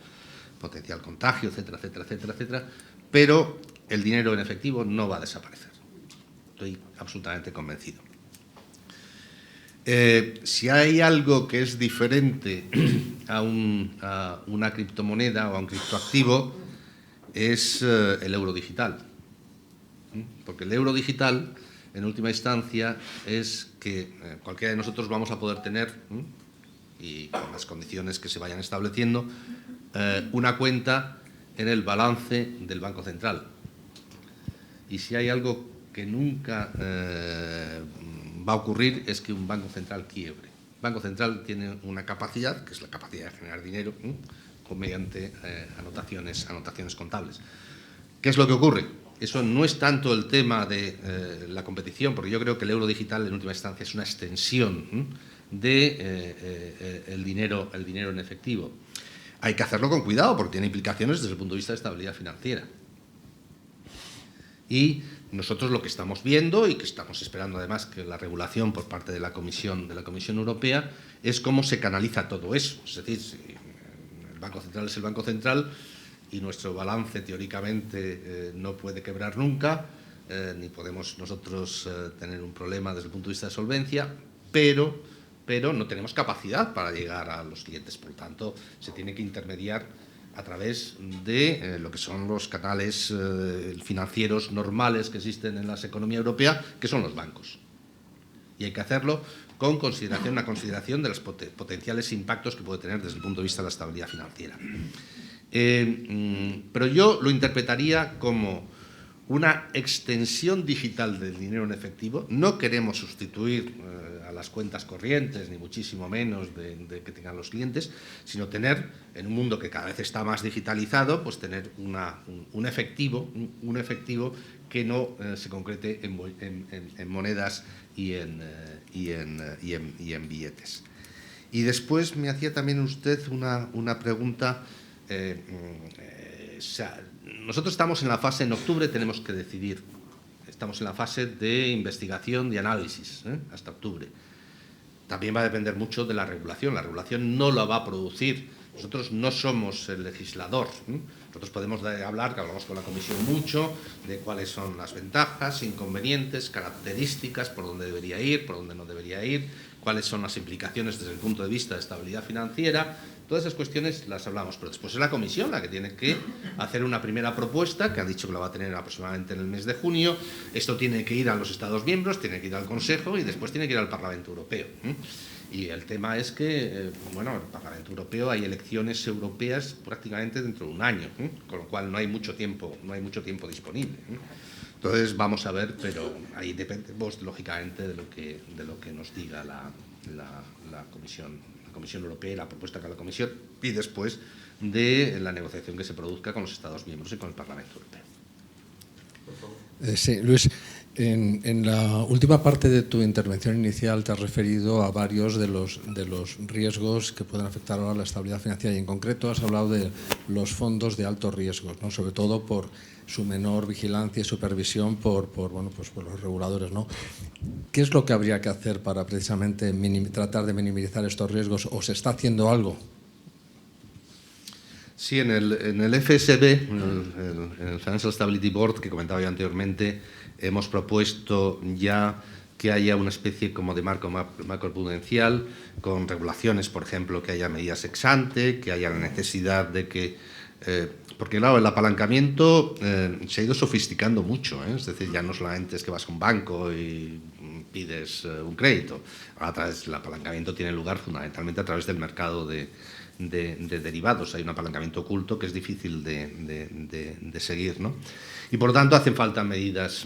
contagio, etcétera, etcétera, etcétera, etcétera, pero el dinero en efectivo no va a desaparecer. Estoy absolutamente convencido. Si hay algo que es diferente a una criptomoneda o a un criptoactivo, es el euro digital. Porque el euro digital, en última instancia, es que cualquiera de nosotros vamos a poder tener, y con las condiciones que se vayan estableciendo, una cuenta en el balance del Banco Central. Y si hay algo que nunca va a ocurrir es que un Banco Central quiebre. El Banco Central tiene una capacidad, que es la capacidad de generar dinero, mediante anotaciones contables. ¿Qué es lo que ocurre? Eso no es tanto el tema de la competición, porque yo creo que el euro digital en última instancia es una extensión del dinero en efectivo. Hay que hacerlo con cuidado porque tiene implicaciones desde el punto de vista de estabilidad financiera. Y nosotros lo que estamos viendo y que estamos esperando además que la regulación por parte de la Comisión Europea es cómo se canaliza todo eso. Es decir, si el Banco Central es el Banco Central y nuestro balance teóricamente no puede quebrar nunca, ni podemos nosotros tener un problema desde el punto de vista de solvencia, pero no tenemos capacidad para llegar a los clientes. Por lo tanto, se tiene que intermediar a través de lo que son los canales financieros normales que existen en la economía europea, que son los bancos. Y hay que hacerlo con una consideración de los potenciales impactos que puede tener desde el punto de vista de la estabilidad financiera. Pero yo lo interpretaría como una extensión digital del dinero en efectivo. No queremos sustituir a las cuentas corrientes, ni muchísimo menos de que tengan los clientes, sino tener, en un mundo que cada vez está más digitalizado, pues tener un efectivo que no se concrete en monedas y en billetes. Y después me hacía también usted una pregunta. Nosotros estamos en la fase, en octubre tenemos que decidir, estamos en la fase de investigación y análisis, hasta octubre. También va a depender mucho de la regulación no la va a producir Nosotros no somos el legislador. Nosotros podemos hablar, que hablamos con la Comisión mucho, de cuáles son las ventajas, inconvenientes, características, por dónde debería ir, por dónde no debería ir, cuáles son las implicaciones desde el punto de vista de estabilidad financiera. Todas esas cuestiones las hablamos, pero después es la Comisión la que tiene que hacer una primera propuesta, que ha dicho que la va a tener aproximadamente en el mes de junio. Esto tiene que ir a los Estados miembros, tiene que ir al Consejo y después tiene que ir al Parlamento Europeo. Y el tema es que, bueno, en el Parlamento Europeo hay elecciones europeas prácticamente dentro de un año, con lo cual no hay mucho tiempo disponible. Entonces vamos a ver, pero ahí dependemos lógicamente de lo que nos diga la Comisión Europea y la propuesta que haga la Comisión, y después de la negociación que se produzca con los Estados miembros y con el Parlamento Europeo. Sí, Luis, en la última parte de tu intervención inicial te has referido a varios de los riesgos que pueden afectar ahora la estabilidad financiera, y en concreto has hablado de los fondos de altos riesgos, ¿no? Sobre todo por su menor vigilancia y supervisión por los reguladores, ¿no? ¿Qué es lo que habría que hacer para precisamente tratar de minimizar estos riesgos, o se está haciendo algo? Sí, en el FSB, en el Financial Stability Board, que comentaba yo anteriormente, hemos propuesto ya que haya una especie como de marco macroprudencial, con regulaciones, por ejemplo, que haya medidas ex ante, que haya la necesidad de que... porque claro, el apalancamiento se ha ido sofisticando mucho, es decir, ya no solamente es que vas a un banco y pides un crédito. Ahora el apalancamiento tiene lugar fundamentalmente a través del mercado de derivados. Hay un apalancamiento oculto que es difícil de seguir, ¿no? Y por lo tanto hacen falta medidas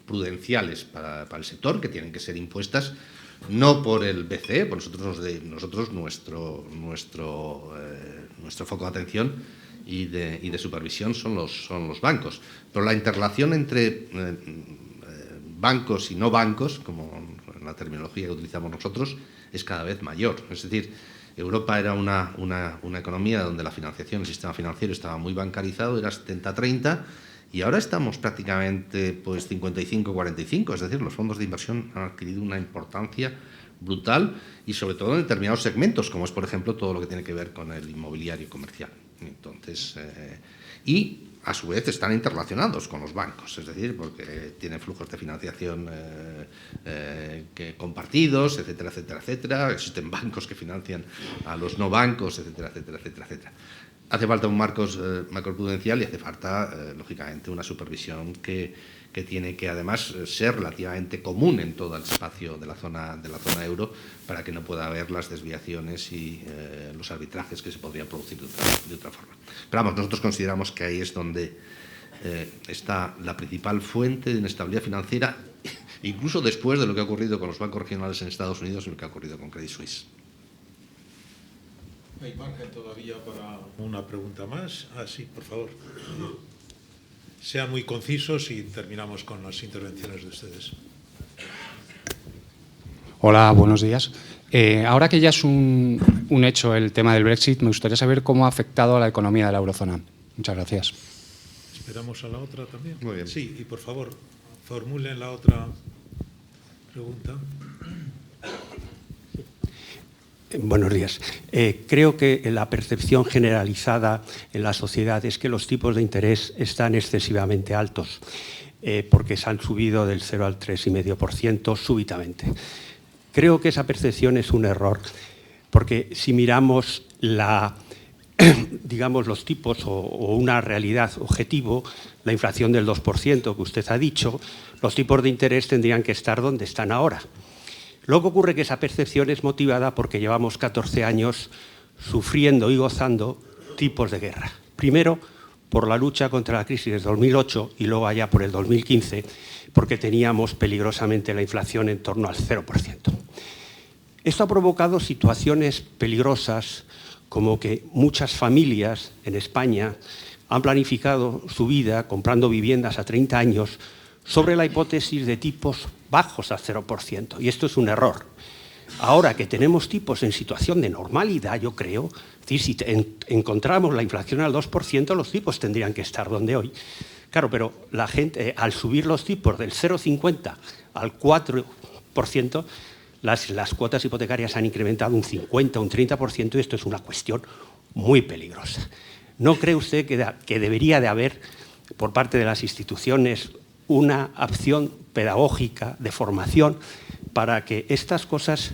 prudenciales para el sector, que tienen que ser impuestas no por el BCE, por nosotros nuestro foco de atención y de supervisión son los bancos. Pero la interrelación entre bancos y no bancos, como en la terminología que utilizamos nosotros, es cada vez mayor. Es decir, Europa era una economía donde la financiación, el sistema financiero estaba muy bancarizado, era 70-30, y ahora estamos prácticamente pues 55-45, es decir, los fondos de inversión han adquirido una importancia brutal, y sobre todo en determinados segmentos, como es, por ejemplo, todo lo que tiene que ver con el inmobiliario comercial. Entonces, y a su vez están interrelacionados con los bancos, es decir, porque tienen flujos de financiación compartidos, etcétera, etcétera, etcétera. Existen bancos que financian a los no bancos, etcétera, etcétera, etcétera, etcétera. Hace falta un marco macroprudencial y hace falta, lógicamente, una supervisión que tiene que, además, ser relativamente común en todo el espacio de la zona euro, para que no pueda haber las desviaciones y los arbitrajes que se podrían producir de otra forma. Pero vamos, nosotros consideramos que ahí es donde está la principal fuente de inestabilidad financiera, incluso después de lo que ha ocurrido con los bancos regionales en Estados Unidos y lo que ha ocurrido con Credit Suisse. ¿Hay margen todavía para una pregunta más? Sí, por favor. Sean muy concisos y terminamos con las intervenciones de ustedes. Hola, buenos días. Ahora que ya es un hecho el tema del Brexit, me gustaría saber cómo ha afectado a la economía de la eurozona. Muchas gracias. ¿Esperamos a la otra también? Muy bien. Sí, y por favor, formulen la otra pregunta. Buenos días. Creo que la percepción generalizada en la sociedad es que los tipos de interés están excesivamente altos, porque se han subido del 0 al 3,5% súbitamente. Creo que esa percepción es un error, porque si miramos digamos, los tipos o una realidad objetivo, la inflación del 2% que usted ha dicho, los tipos de interés tendrían que estar donde están ahora. Lo que ocurre es que esa percepción es motivada porque llevamos 14 años sufriendo y gozando tipos de guerra. Primero, por la lucha contra la crisis del 2008 y luego allá por el 2015, porque teníamos peligrosamente la inflación en torno al 0%. Esto ha provocado situaciones peligrosas, como que muchas familias en España han planificado su vida comprando viviendas a 30 años sobre la hipótesis de tipos bajos al 0%. Y esto es un error. Ahora que tenemos tipos en situación de normalidad, yo creo, es decir, si encontramos la inflación al 2%, los tipos tendrían que estar donde hoy. Claro, pero la gente, al subir los tipos del 0,50 al 4%, las cuotas hipotecarias han incrementado un 50, un 30%, y esto es una cuestión muy peligrosa. ¿No cree usted que debería de haber, por parte de las instituciones, una acción pedagógica de formación para que estas cosas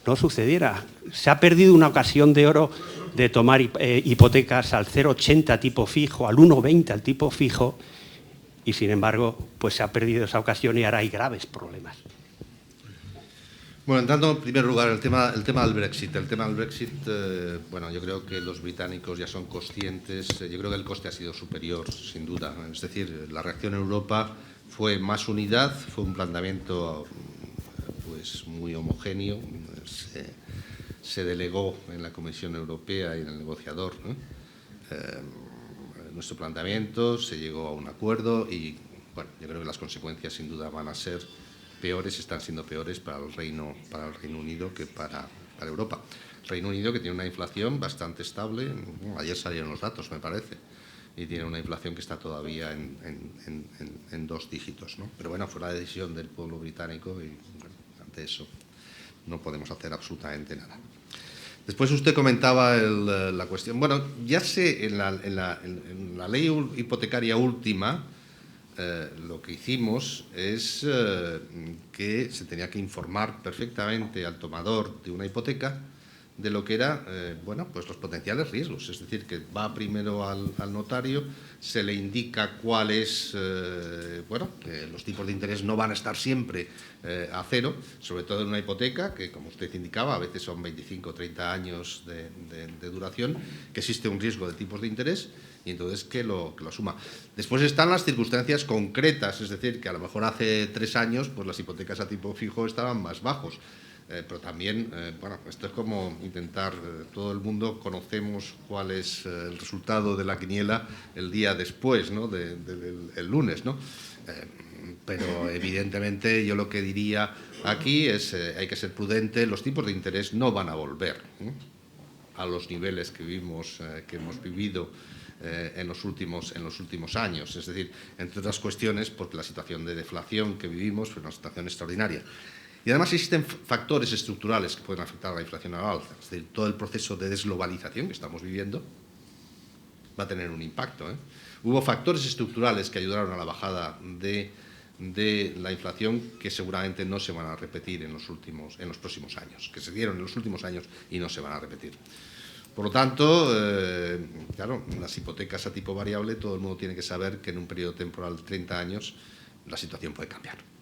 no sucedieran? Se ha perdido una ocasión de oro de tomar hipotecas al 0,80 tipo fijo, al 1,20 al tipo fijo, y sin embargo pues se ha perdido esa ocasión y ahora hay graves problemas. Bueno, entrando en primer lugar el tema del Brexit. El tema del Brexit, bueno, yo creo que los británicos ya son conscientes. Yo creo que el coste ha sido superior, sin duda. Es decir, la reacción en Europa fue más unidad, fue un planteamiento pues muy homogéneo. Se delegó en la Comisión Europea y en el negociador, ¿no? Nuestro planteamiento, se llegó a un acuerdo y, bueno, yo creo que las consecuencias sin duda van a ser peores, están siendo peores para el Reino Unido que para Europa. El Reino Unido, que tiene una inflación bastante estable, ayer salieron los datos, me parece, y tiene una inflación que está todavía en 2 dígitos, ¿no? Pero bueno, fue la decisión del pueblo británico y bueno, ante eso no podemos hacer absolutamente nada. Después usted comentaba la cuestión. Bueno, ya sé, en la ley hipotecaria última, lo que hicimos es que se tenía que informar perfectamente al tomador de una hipoteca de lo que era, bueno, pues los potenciales riesgos. Es decir, que va primero al notario, se le indica cuáles, bueno, que los tipos de interés no van a estar siempre a cero, sobre todo en una hipoteca que, como usted indicaba, a veces son 25 o 30 años de duración, que existe un riesgo de tipos de interés y entonces que lo asuma. Después están las circunstancias concretas, es decir, que a lo mejor hace 3 años pues las hipotecas a tipo fijo estaban más bajos. Pero también, bueno, esto es como intentar, todo el mundo conocemos cuál es el resultado de la quiniela el día después, ¿no? El lunes, ¿no? Pero evidentemente yo lo que diría aquí es hay que ser prudente, los tipos de interés no van a volver a los niveles que hemos vivido en los últimos años. Es decir, entre otras cuestiones, porque la situación de deflación que vivimos fue una situación extraordinaria. Y además existen factores estructurales que pueden afectar a la inflación al alza. Es decir, todo el proceso de desglobalización que estamos viviendo va a tener un impacto, ¿eh? Hubo factores estructurales que ayudaron a la bajada de la inflación que seguramente no se van a repetir en los próximos años, que se dieron en los últimos años y no se van a repetir. Por lo tanto, claro, las hipotecas a tipo variable, todo el mundo tiene que saber que en un periodo temporal de 30 años la situación puede cambiar.